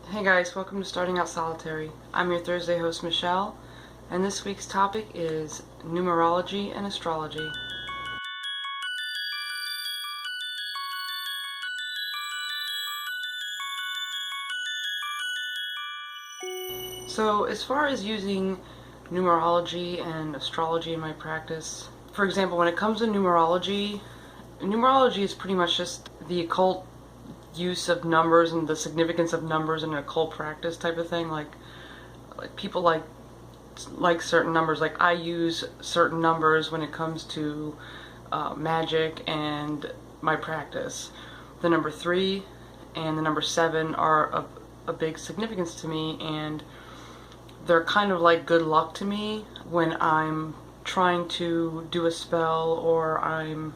Hey guys, welcome to Starting Out Solitary. I'm your Thursday host Michelle, and this week's topic is numerology and astrology. So as far as using numerology and astrology in my practice, for example, when it comes to numerology is pretty much just the occult use of numbers and the significance of numbers in an occult practice type of thing. Like people like certain numbers. Like I use certain numbers when it comes to magic and my practice. The number 3 and the number 7 are of a big significance to me, and they're kind of like good luck to me when I'm trying to do a spell or I'm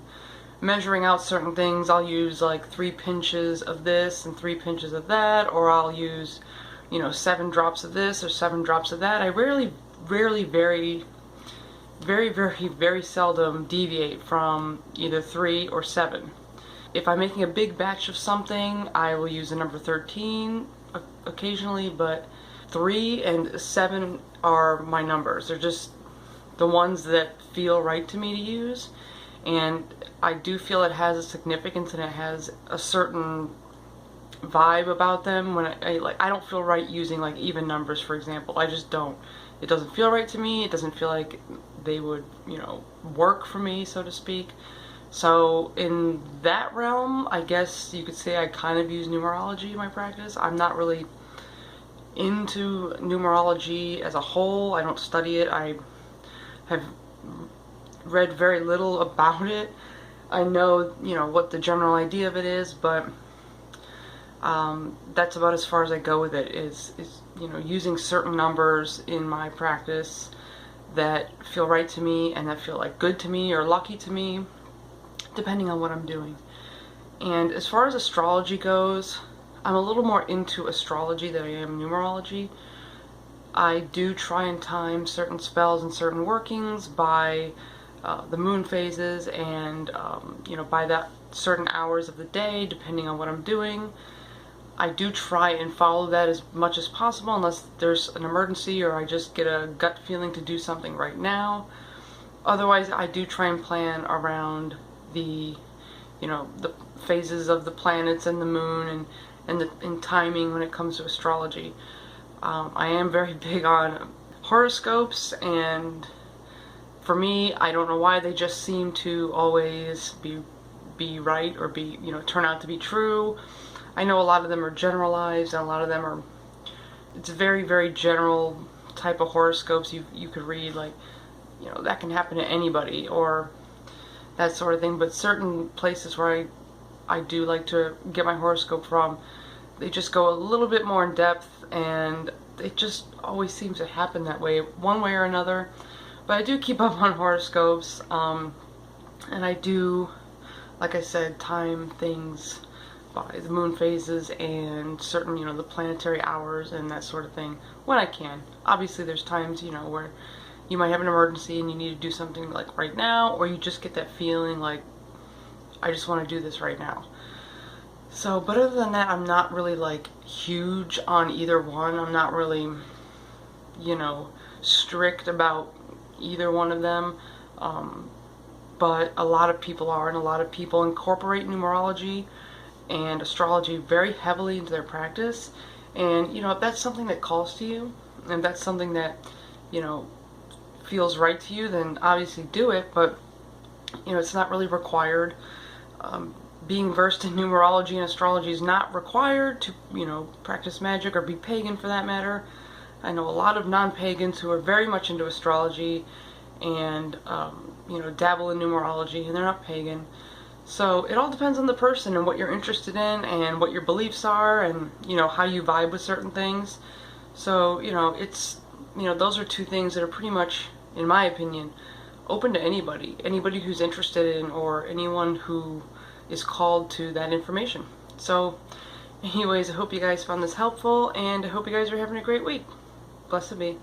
measuring out certain things. I'll use like 3 pinches of this and 3 pinches of that, or I'll use, 7 drops of this or 7 drops of that. I rarely, very seldom deviate from either 3 or 7. If I'm making a big batch of something, I will use the number 13 occasionally, but 3 and 7 are my numbers. They're just the ones that feel right to me to use, and I do feel it has a significance and it has a certain vibe about them. When I don't feel right using like even numbers, for example. I just don't. It doesn't feel right to me. It doesn't feel like they would, work for me, so to speak. So in that realm, I guess you could say I kind of use numerology in my practice. I'm not really into numerology as a whole. I don't study it. I have read very little about it. I know, what the general idea of it is, but that's about as far as I go with it, is using certain numbers in my practice that feel right to me and that feel like good to me or lucky to me, depending on what I'm doing. And as far as astrology goes, I'm a little more into astrology than I am numerology. I do try and time certain spells and certain workings by the moon phases and, by that certain hours of the day, depending on what I'm doing. I do try and follow that as much as possible, unless there's an emergency or I just get a gut feeling to do something right now. Otherwise, I do try and plan around the, the phases of the planets and the moon and timing when it comes to astrology. I am very big on horoscopes, and for me, I don't know why, they just seem to always be right or turn out to be true. I know a lot of them are generalized, and a lot of them are, it's very general type of horoscopes you could read, like, that can happen to anybody or that sort of thing. But certain places where I do like to get my horoscope from, they just go a little bit more in depth, and it just always seems to happen that way, one way or another. But I do keep up on horoscopes, and I do, like I said, time things by the moon phases and certain, the planetary hours and that sort of thing when I can. Obviously there's times, where you might have an emergency and you need to do something like right now, or you just get that feeling like, I just want to do this right now. So, but other than that, I'm not really like huge on either one. I'm not really, strict about either one of them. But a lot of people are, and a lot of people incorporate numerology and astrology very heavily into their practice. And, if that's something that calls to you, and that's something that, feels right to you, then obviously do it. But, it's not really required. Being versed in numerology and astrology is not required to, practice magic or be pagan, for that matter. I know a lot of non-pagans who are very much into astrology and, dabble in numerology, and they're not pagan. So it all depends on the person and what you're interested in and what your beliefs are and, how you vibe with certain things. So, it's, those are two things that are pretty much, in my opinion, open to anybody who's interested in, or anyone who is called to that information. So anyways, I hope you guys found this helpful, and I hope you guys are having a great week. Blessed be.